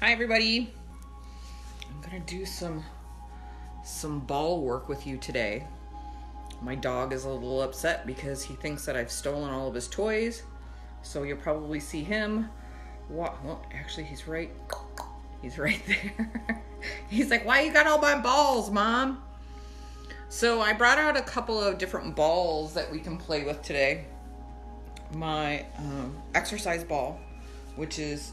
Hi everybody. I'm gonna do some ball work with you today. My dog is a little upset because he thinks that I've stolen all of his toys. So you'll probably see him. Well, actually he's right there. He's like, why you got all my balls, Mom? So I brought out a couple of different balls that we can play with today. My exercise ball, which is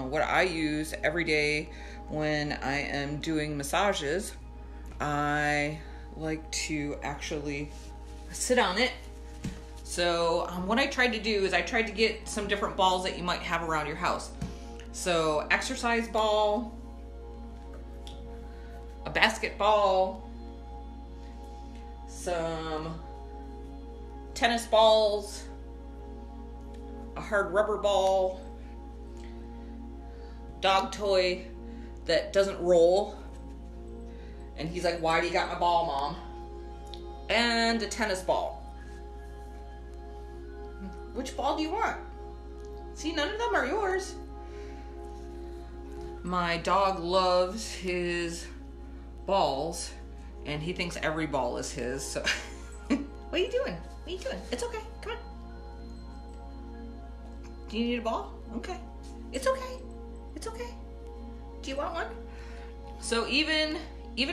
what I use every day when I am doing massages. I like to actually sit on it. So what I tried to do is I tried to get some different balls that you might have around your house. So exercise ball, a basketball, some tennis balls, a hard rubber ball, dog toy that doesn't roll. And he's like, why do you got my ball, Mom? And a tennis ball. Which ball do you want? See, none of them are yours. My dog loves his balls, and he thinks every ball is his. So, what are you doing? What are you doing? It's okay. Come on. Do you need a ball? Okay. It's okay. It's okay. Do you want one? So even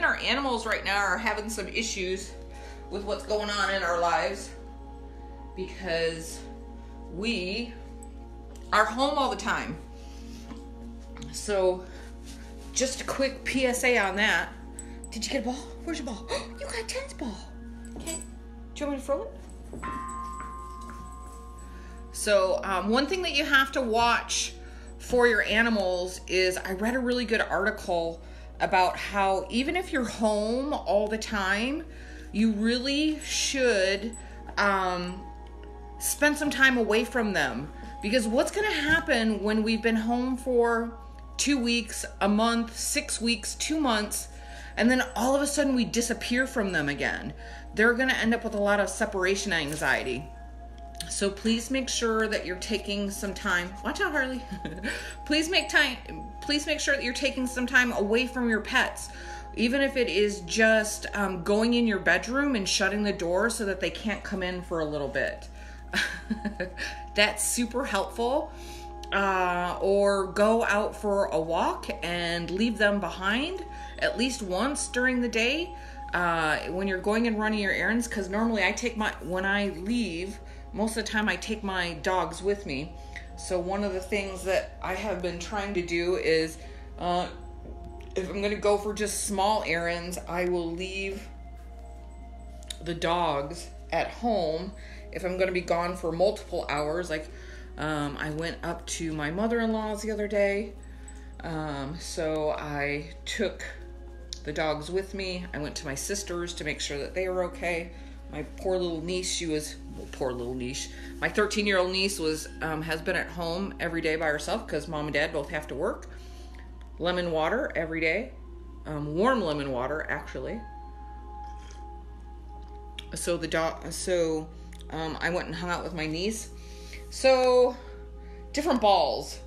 our animals right now are having some issues with what's going on in our lives because we are home all the time. So just a quick PSA on that. Did you get a ball? Where's your ball? You got a tennis ball. Okay. Do you want me to throw it? So one thing that you have to watch for your animals is I read a really good article about how even if you're home all the time, you really should spend some time away from them. Because what's going to happen when we've been home for 2 weeks, a month, 6 weeks, 2 months, and then all of a sudden we disappear from them again? They're going to end up with a lot of separation anxiety. So please make sure that you're taking some time. Watch out, Harley. Please make sure that you're taking some time away from your pets. Even if it is just going in your bedroom and shutting the door so that they can't come in for a little bit. That's super helpful. Or go out for a walk and leave them behind at least once during the day when you're going and running your errands. Because normally when I leave, most of the time I take my dogs with me. So one of the things that I have been trying to do is if I'm going to go for just small errands, I will leave the dogs at home. If I'm going to be gone for multiple hours, like I went up to my mother-in-law's the other day, so I took the dogs with me. I went to my sister's to make sure that they were okay. My poor little niece, my 13-year-old niece has been at home every day by herself because Mom and Dad both have to work. Lemon water every day, warm lemon water actually. So I went and hung out with my niece. So different balls.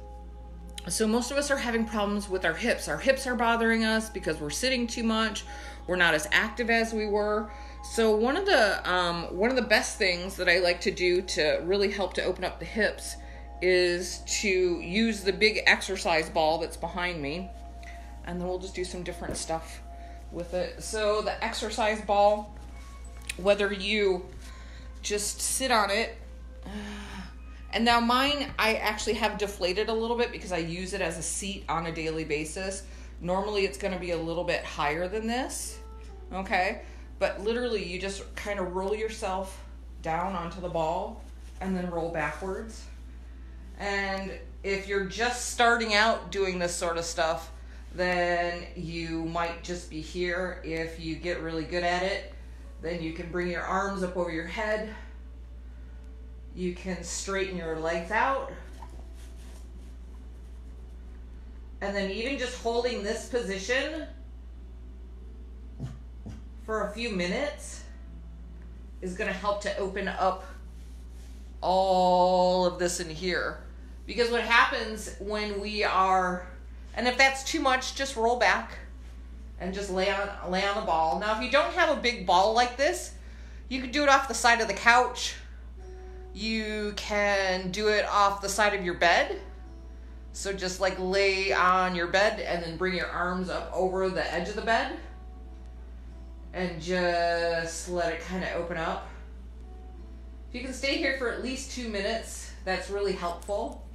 So most of us are having problems with our hips. Our hips are bothering us because we're sitting too much. We're not as active as we were. So one of the best things that I like to do to really help to open up the hips is to use the big exercise ball that's behind me, and then we'll just do some different stuff with it. So the exercise ball, whether you just sit on it, and now mine I actually have deflated a little bit because I use it as a seat on a daily basis. Normally it's going to be a little bit higher than this, okay? But literally you just kind of roll yourself down onto the ball and then roll backwards. And if you're just starting out doing this sort of stuff, then you might just be here. If you get really good at it, then you can bring your arms up over your head. You can straighten your legs out. And then even just holding this position for a few minutes is going to help to open up all of this in here. Because what happens when we are And if that's too much, just roll back and just lay on the ball. Now, if you don't have a big ball like this, you can do it off the side of the couch. You can do it off the side of your bed. So just like lay on your bed and then bring your arms up over the edge of the bed and just let it kind of open up. If you can stay here for at least 2 minutes, that's really helpful.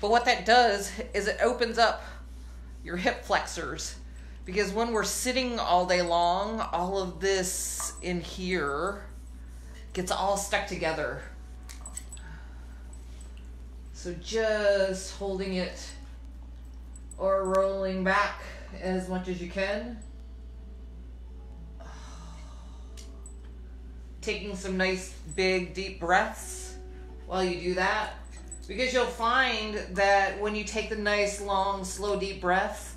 But what that does is it opens up your hip flexors, because when we're sitting all day long, all of this in here gets all stuck together. So just holding it or rolling back as much as you can. Taking some nice big deep breaths while you do that. Because you'll find that when you take the nice long slow deep breaths,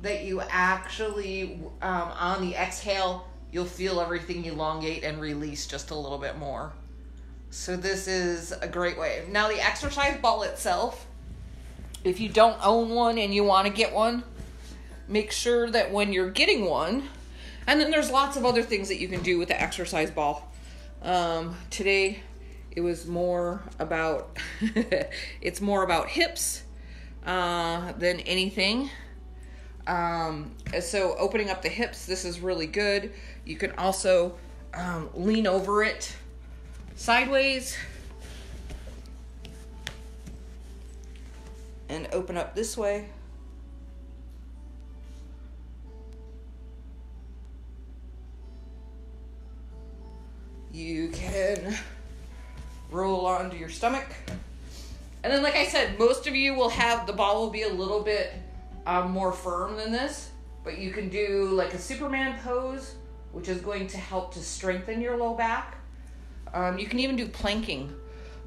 that you actually on the exhale you'll feel everything elongate and release just a little bit more. So this is a great way. Now the exercise ball itself, if you don't own one and you want to get one, make sure that when you're getting one, and then there's lots of other things that you can do with the exercise ball. Today it was more about it's more about hips than anything. So opening up the hips, this is really good. You can also lean over it sideways and open up this way. You can roll onto your stomach. And then, like I said, most of you will have, the ball will be a little bit more firm than this, but you can do like a Superman pose, which is going to help to strengthen your low back. You can even do planking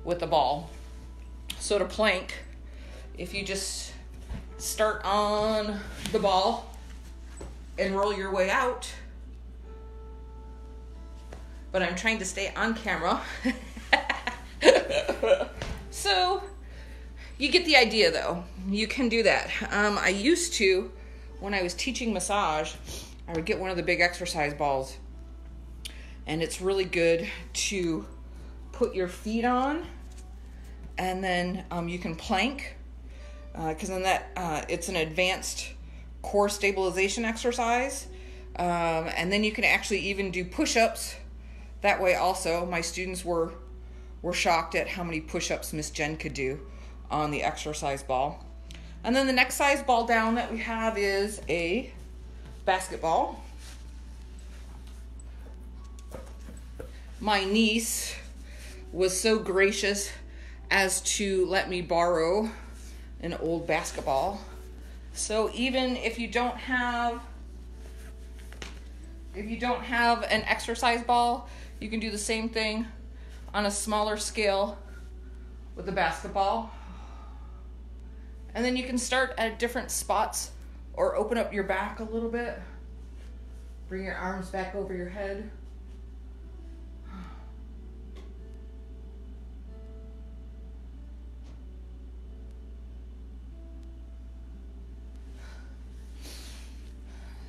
with the ball. So to plank, if you just start on the ball and roll your way out, but I'm trying to stay on camera. So you get the idea though. You can do that. I used to, when I was teaching massage, I would get one of the big exercise balls, and it's really good to put your feet on, and then you can plank, because then that it's an advanced core stabilization exercise, and then you can actually even do push-ups that way also. My students were shocked at how many push-ups Miss Jenn could do on the exercise ball. And then the next size ball down that we have is a basketball. My niece was so gracious as to let me borrow an old basketball. So even if you don't have an exercise ball, you can do the same thing on a smaller scale with the basketball. And then you can start at different spots or open up your back a little bit. Bring your arms back over your head.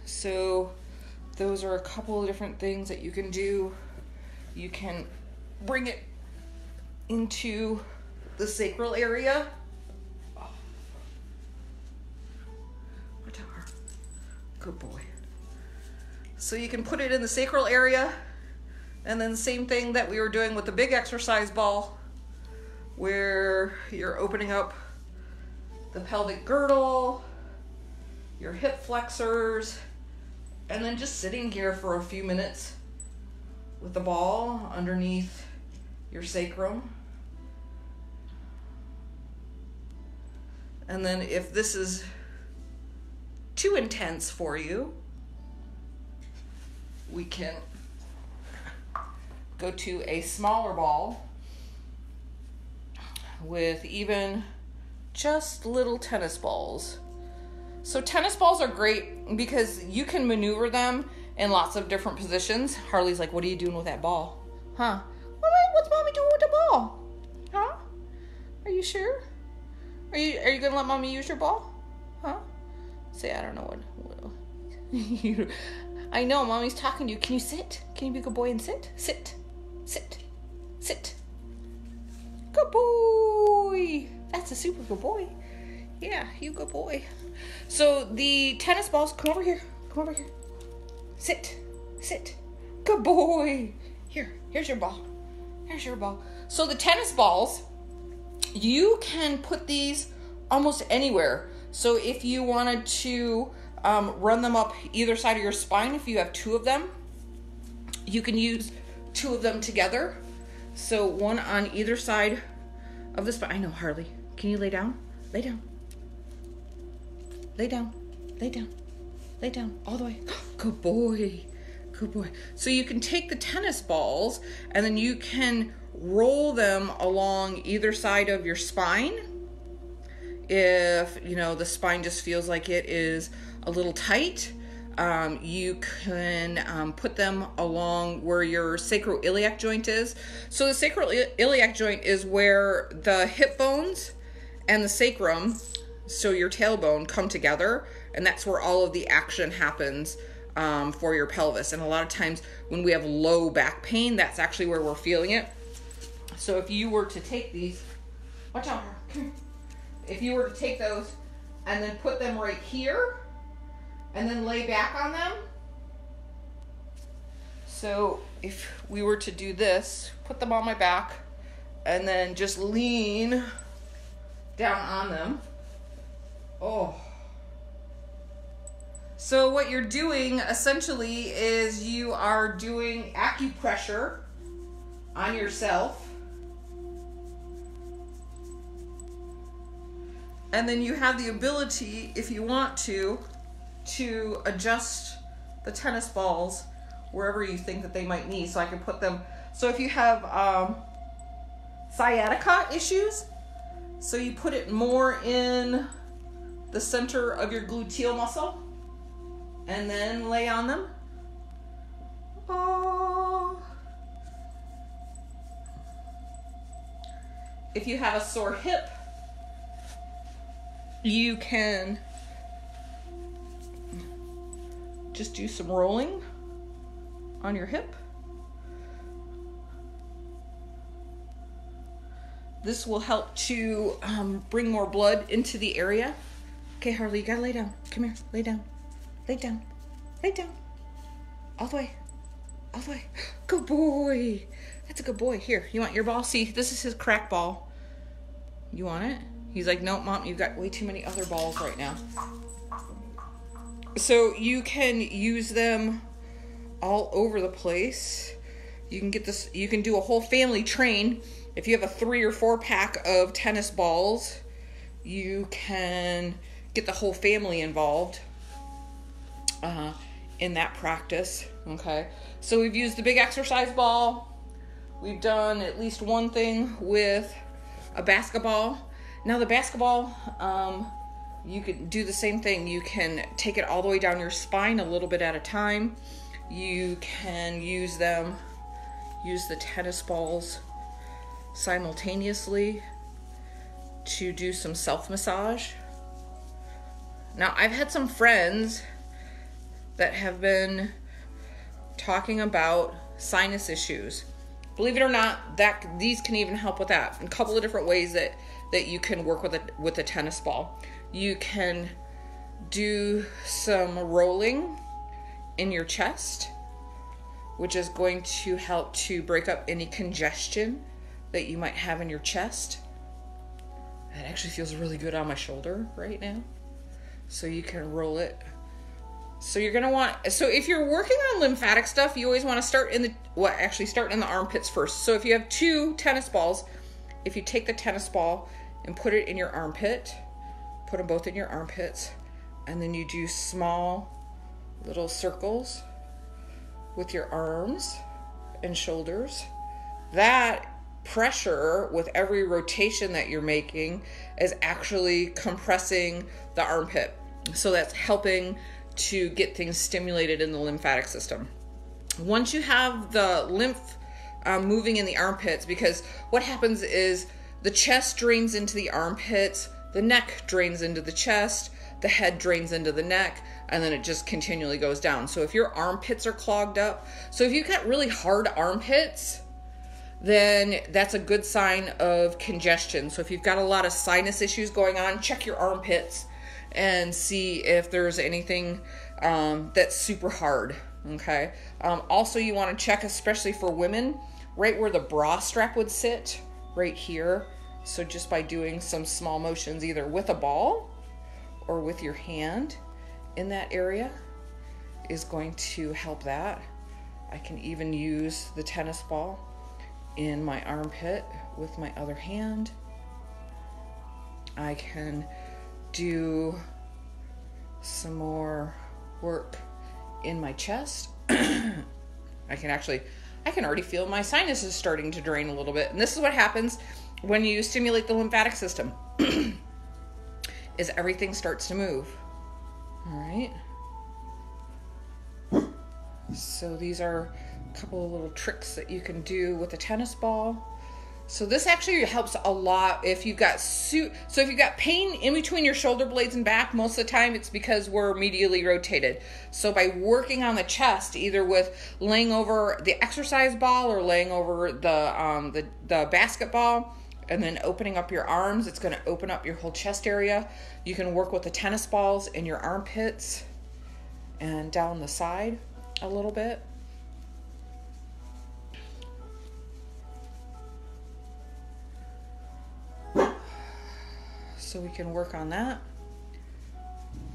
So those are a couple of different things that you can do. You can bring it into the sacral area. Good boy. So you can put it in the sacral area, and then same thing that we were doing with the big exercise ball, where you're opening up the pelvic girdle, your hip flexors, and then just sitting here for a few minutes with the ball underneath your sacrum. And then if this is too intense for you, we can go to a smaller ball with even just little tennis balls. So tennis balls are great because you can maneuver them in lots of different positions. Harley's like, what are you doing with that ball? Huh? What's mommy doing with the ball? Huh? Are you sure? Are you gonna let mommy use your ball? Huh? Say, I don't know what I know, mommy's talking to you. Can you sit? Can you be a good boy and sit? Sit. Sit. Sit. Good boy. That's a super good boy. Yeah, you good boy. So the tennis balls, come over here. Come over here. Sit. Sit. Good boy. Here's your ball. Here's your ball. So the tennis balls, you can put these almost anywhere. So if you wanted to run them up either side of your spine, if you have two of them, you can use two of them together. So one on either side of the spine. I know, Harley. Can you lay down? Lay down. Lay down. Lay down. Lay down. All the way. Good boy. Good boy. So you can take the tennis balls and then you can roll them along either side of your spine. If, you know, the spine just feels like it is a little tight, you can put them along where your sacroiliac joint is. So the sacroiliac joint is where the hip bones and the sacrum, so your tailbone, come together, and that's where all of the action happens for your pelvis. And a lot of times when we have low back pain, that's actually where we're feeling it. So if you were to take these, watch out, if you were to take those and then put them right here and then lay back on them. So if we were to do this, put them on my back and then just lean down on them. Oh. So what you're doing essentially is you are doing acupressure on yourself. And then you have the ability, if you want to adjust the tennis balls wherever you think that they might need. So I can put them, so if you have sciatica issues, so you put it more in the center of your gluteal muscle and then lay on them. Oh. If you have a sore hip, you can just do some rolling on your hip. This will help to bring more blood into the area. Okay, Harley, you gotta lay down. Come here, lay down. Lay down. Lay down. All the way. All the way. Good boy. That's a good boy. Here, you want your ball? See, this is his crack ball. You want it? He's like, no, Mom, you've got way too many other balls right now. So you can use them all over the place. You can get this, you can do a whole family train. If you have a 3 or 4 pack of tennis balls, you can get the whole family involved in that practice. Okay. So we've used the big exercise ball. We've done at least one thing with a basketball. Now the basketball, you can do the same thing. You can take it all the way down your spine a little bit at a time. You can use the tennis balls simultaneously to do some self-massage. Now I've had some friends that have been talking about sinus issues. Believe it or not, these can even help with that. In a couple of different ways that you can work with a tennis ball. You can do some rolling in your chest, which is going to help to break up any congestion that you might have in your chest. That actually feels really good on my shoulder right now. So you can roll it. So you're going to want, so if you're working on lymphatic stuff, you always want to start in the armpits first. So if you have 2 tennis balls, if you take the tennis ball and put it in your armpit, put them both in your armpits, and then you do small little circles with your arms and shoulders. That pressure with every rotation that you're making is actually compressing the armpit. So that's helping to get things stimulated in the lymphatic system. Once you have the lymph moving in the armpits, because what happens is the chest drains into the armpits, the neck drains into the chest, the head drains into the neck, and then it just continually goes down. So if your armpits are clogged up, so if you've got really hard armpits, then that's a good sign of congestion. So if you've got a lot of sinus issues going on, check your armpits and see if there's anything that's super hard, okay? Also, you want to check, especially for women, right where the bra strap would sit, right here. So just by doing some small motions, either with a ball or with your hand in that area, is going to help that. I can even use the tennis ball in my armpit with my other hand. I can do some more work in my chest. I can already feel my sinuses starting to drain a little bit. And this is what happens when you stimulate the lymphatic system, is everything starts to move. All right. So these are a couple of little tricks that you can do with a tennis ball. So this actually helps a lot if you've got if you've got pain in between your shoulder blades and back. Most of the time it's because we're medially rotated. So by working on the chest, either with laying over the exercise ball or laying over the basketball, and then opening up your arms, it's going to open up your whole chest area. You can work with the tennis balls in your armpits and down the side a little bit. So we can work on that.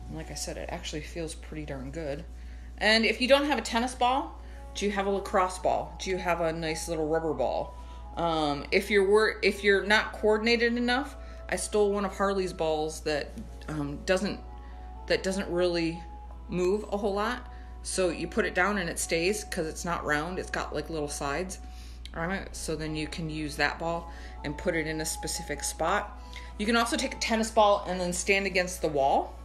And like I said, it actually feels pretty darn good. And if you don't have a tennis ball, do you have a lacrosse ball? Do you have a nice little rubber ball? If you're not coordinated enough, I stole one of Harley's balls that doesn't really move a whole lot. So you put it down and it stays because it's not round. It's got like little sides on it. So then you can use that ball and put it in a specific spot. You can also take a tennis ball and then stand against the wall,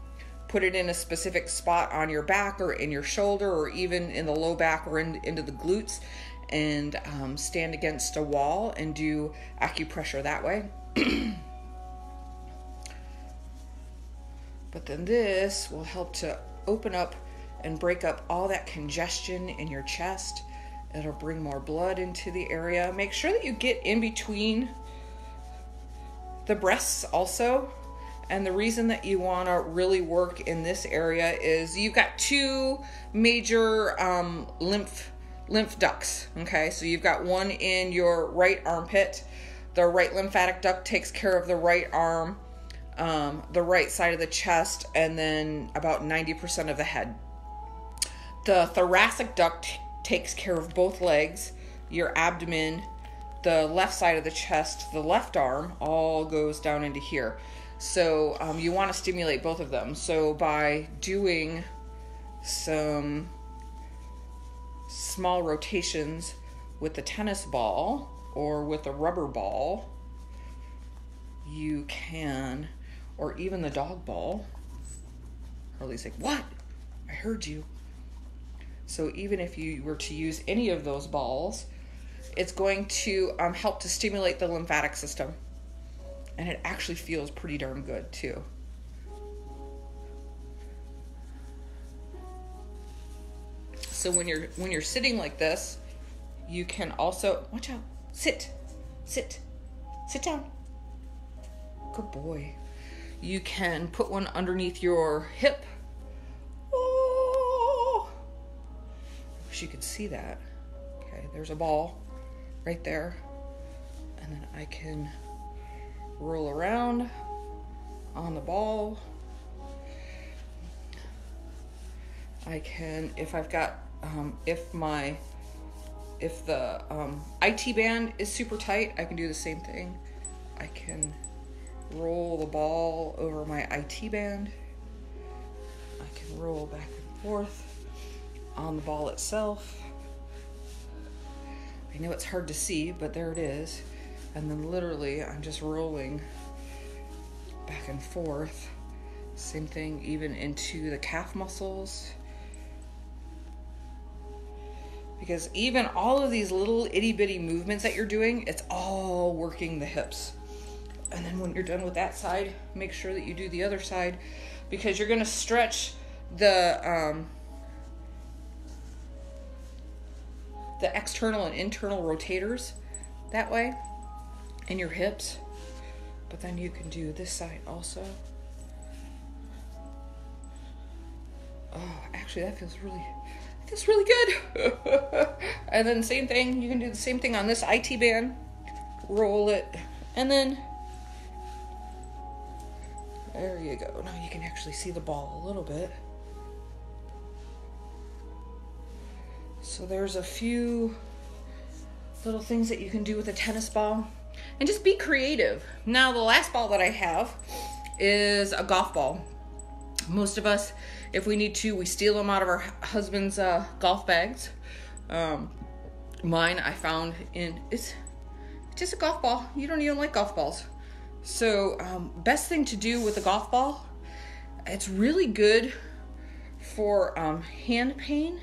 put it in a specific spot on your back or in your shoulder or even in the low back or into the glutes, and stand against a wall and do acupressure that way. But then this will help to open up and break up all that congestion in your chest. It'll bring more blood into the area. Make sure that you get in between the breasts also. And the reason that you want to really work in this area is you've got two major lymph ducts. Okay, so you've got one in your right armpit. The right lymphatic duct takes care of the right arm, the right side of the chest, and then about 90% of the head. The thoracic duct takes care of both legs, your abdomen, the left side of the chest, the left arm, all goes down into here. So you want to stimulate both of them. So by doing some small rotations with the tennis ball or with a rubber ball, you can, or even the dog ball. Harley's like, what? I heard you. So even if you were to use any of those balls, it's going to help to stimulate the lymphatic system. And it actually feels pretty darn good too. So when you're sitting like this, you can also, watch out, sit down. Good boy. You can put one underneath your hip. Oh, I wish you could see that. Okay, there's a ball right there. And then I can roll around on the ball. I can, if I've got, if the IT band is super tight, I can do the same thing. I can roll the ball over my IT band. I can roll back and forth on the ball itself. I know it's hard to see, but there it is. And then literally I'm just rolling back and forth. Same thing even into the calf muscles. Because even all of these little itty bitty movements that you're doing, it's all working the hips. And then when you're done with that side, make sure that you do the other side, because you're going to stretch the external and internal rotators that way in your hips. But then you can do this side also. Oh, actually that feels really good. And then same thing, you can do the same thing on this IT band. Roll it, and then there you go. Now you can actually see the ball a little bit. So there's a few little things that you can do with a tennis ball, and just be creative. Now the last ball that I have is a golf ball. Most of us, if we need to, we steal them out of our husband's golf bags. Mine I found it's just a golf ball. You don't even like golf balls. So best thing to do with a golf ball, it's really good for hand pain.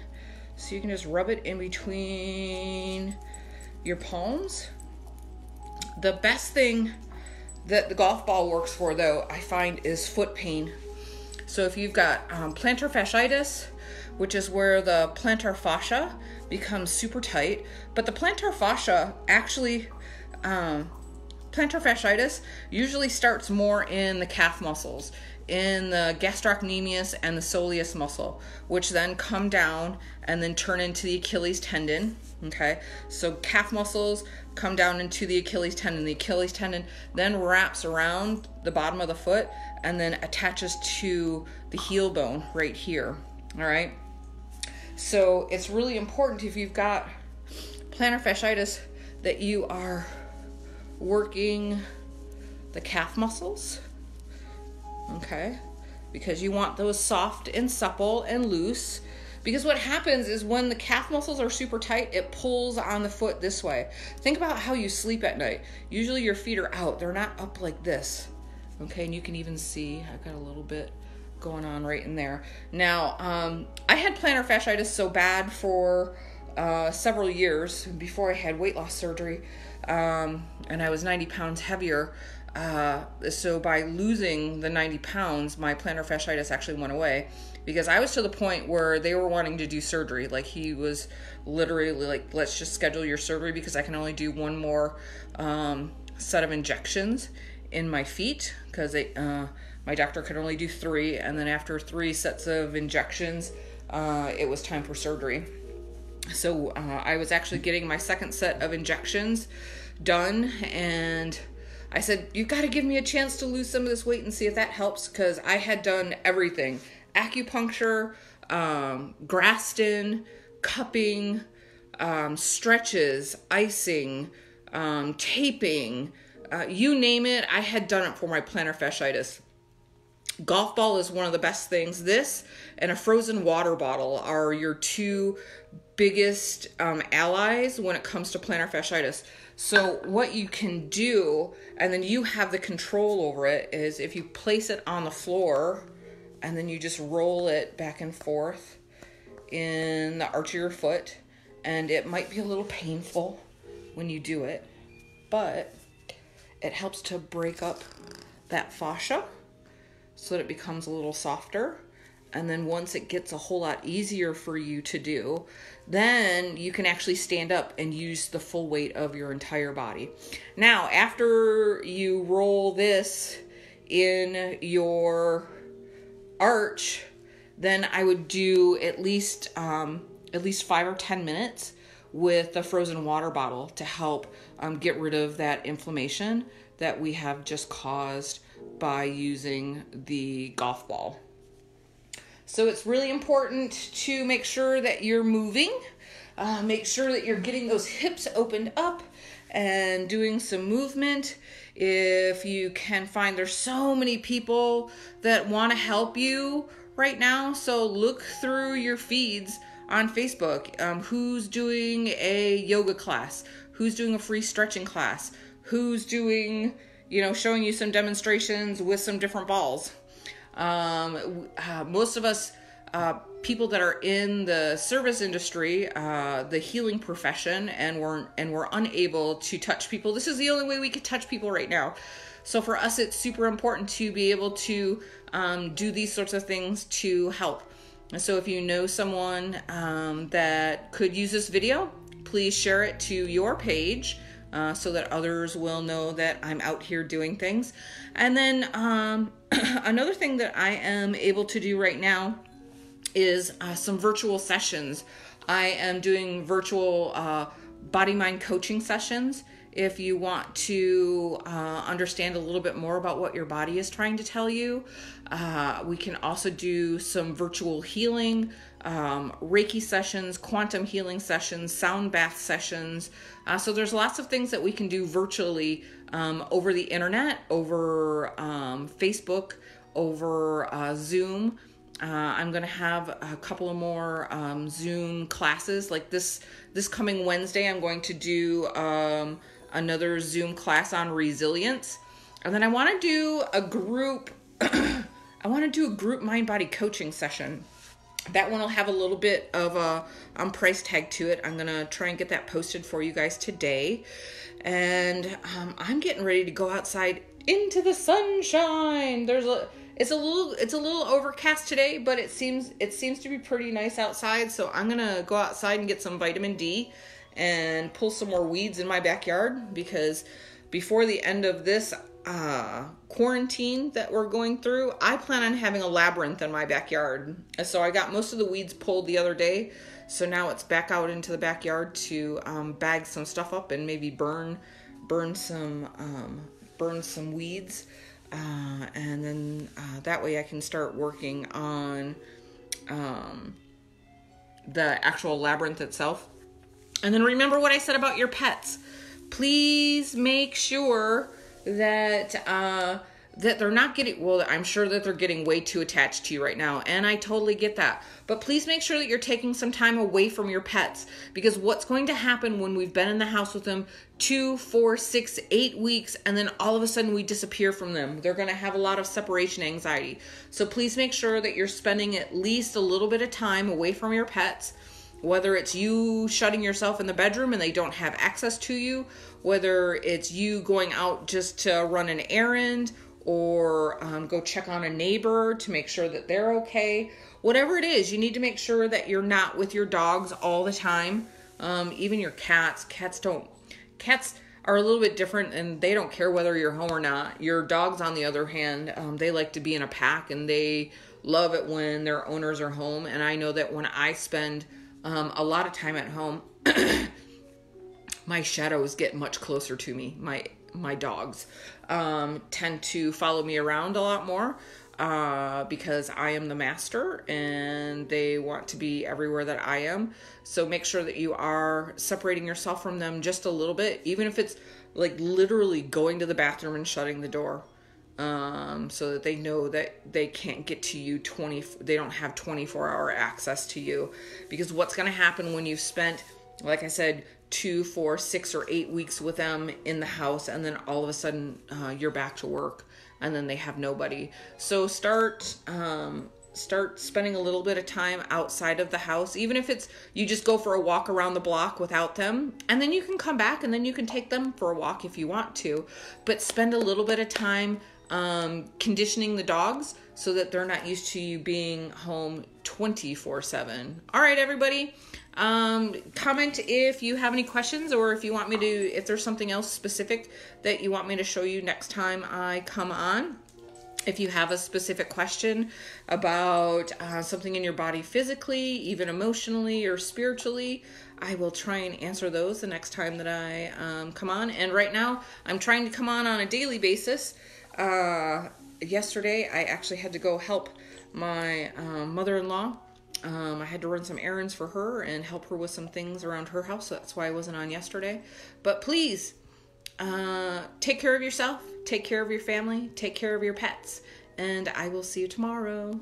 So you can just rub it in between your palms. The best thing that the golf ball works for, though, I find, is foot pain. So if you've got plantar fasciitis, which is where the plantar fascia becomes super tight, but the plantar fascia actually, plantar fasciitis usually starts more in the calf muscles, in the gastrocnemius and the soleus muscle, which then come down and then turn into the Achilles tendon. Okay, so calf muscles come down into the Achilles tendon. The Achilles tendon then wraps around the bottom of the foot and then attaches to the heel bone right here. All right, so it's really important, if you've got plantar fasciitis, that you are working the calf muscles. Okay, because you want those soft and supple and loose. Because what happens is when the calf muscles are super tight, it pulls on the foot this way. Think about how you sleep at night. Usually your feet are out. They're not up like this. Okay, and you can even see I've got a little bit going on right in there. Now, I had plantar fasciitis so bad for several years before I had weight loss surgery, and I was 90 pounds heavier. So by losing the 90 pounds, my plantar fasciitis actually went away, because I was to the point where they were wanting to do surgery. Like, he was literally like, let's just schedule your surgery because I can only do one more set of injections in my feet, because my doctor could only do 3. And then after 3 sets of injections, it was time for surgery. So I was actually getting my second set of injections done, and I said, you've got to give me a chance to lose some of this weight and see if that helps, because I had done everything. Acupuncture, Graston, cupping, stretches, icing, taping, you name it, I had done it for my plantar fasciitis. Golf ball is one of the best things. This and a frozen water bottle are your 2 biggest allies when it comes to plantar fasciitis. So what you can do, and then you have the control over it, is if you place it on the floor and then you just roll it back and forth in the arch of your foot, and it might be a little painful when you do it, but it helps to break up that fascia so that it becomes a little softer. And then once it gets a whole lot easier for you to do, then you can actually stand up and use the full weight of your entire body. Now, after you roll this in your arch, then I would do at least 5 or 10 minutes with a frozen water bottle to help get rid of that inflammation that we have just caused by using the golf ball. So it's really important to make sure that you're moving, make sure that you're getting those hips opened up and doing some movement. If you can find, there's so many people that want to help you right now. So look through your feeds on Facebook. Who's doing a yoga class? Who's doing a free stretching class? Who's doing, showing you some demonstrations with some different balls? Most of us, people that are in the service industry, the healing profession, and we're unable to touch people. This is the only way we could touch people right now. So for us, it's super important to be able to do these sorts of things to help. And so if you know someone that could use this video, please share it to your page so that others will know that I'm out here doing things. And then another thing that I am able to do right now is some virtual sessions. I am doing virtual BodyMind coaching sessions. If you want to understand a little bit more about what your body is trying to tell you, we can also do some virtual healing, Reiki sessions, quantum healing sessions, sound bath sessions. So there's lots of things that we can do virtually over the internet, over Facebook, over Zoom. I'm going to have a couple of more Zoom classes. Like this coming Wednesday, I'm going to do another Zoom class on resilience. And then I want to do a group mind body coaching session. That one will have a little bit of a price tag to it. I'm going to try and get that posted for you guys today. And I'm getting ready to go outside into the sunshine. It's a little overcast today, but it seems to be pretty nice outside. So I'm going to go outside and get some vitamin D and pull some more weeds in my backyard, because before the end of this quarantine that we're going through, I plan on having a labyrinth in my backyard. So I got most of the weeds pulled the other day. So now it's back out into the backyard to bag some stuff up and maybe burn some weeds. And then that way I can start working on the actual labyrinth itself. And then remember what I said about your pets. Please make sure that that they're not getting, well, I'm sure that they're getting way too attached to you right now, and I totally get that. But please make sure that you're taking some time away from your pets, because what's going to happen when we've been in the house with them 2, 4, 6, 8 weeks, and then all of a sudden we disappear from them, they're going to have a lot of separation anxiety. So please make sure that you're spending at least a little bit of time away from your pets, whether it's you shutting yourself in the bedroom and they don't have access to you, whether it's you going out just to run an errand, or go check on a neighbor to make sure that they're okay. Whatever it is, you need to make sure that you're not with your dogs all the time. Even your cats. Cats are a little bit different, and they don't care whether you're home or not. Your dogs, on the other hand, they like to be in a pack, and they love it when their owners are home. And I know that when I spend a lot of time at home, my shadows get much closer to me. My dogs tend to follow me around a lot more because I am the master and they want to be everywhere that I am. So make sure that you are separating yourself from them just a little bit, even if it's like literally going to the bathroom and shutting the door, so that they know that they can't get to you they don't have 24-hour access to you. Because what's going to happen when you've spent, like I said, 2, 4, 6, or 8 weeks with them in the house, and then all of a sudden you're back to work, and then they have nobody. So start spending a little bit of time outside of the house, even if it's you just go for a walk around the block without them, and then you can come back and then you can take them for a walk if you want to. But spend a little bit of time conditioning the dogs so that they're not used to you being home 24/7. All right, everybody. Comment if you have any questions, or if you want me to, if there's something else specific that you want me to show you next time I come on. If you have a specific question about something in your body physically, even emotionally or spiritually, I will try and answer those the next time that I come on. And right now, I'm trying to come on a daily basis. Yesterday, I actually had to go help my mother-in-law. I had to run some errands for her and help her with some things around her house. So that's why I wasn't on yesterday. But please, take care of yourself, take care of your family, take care of your pets, and I will see you tomorrow.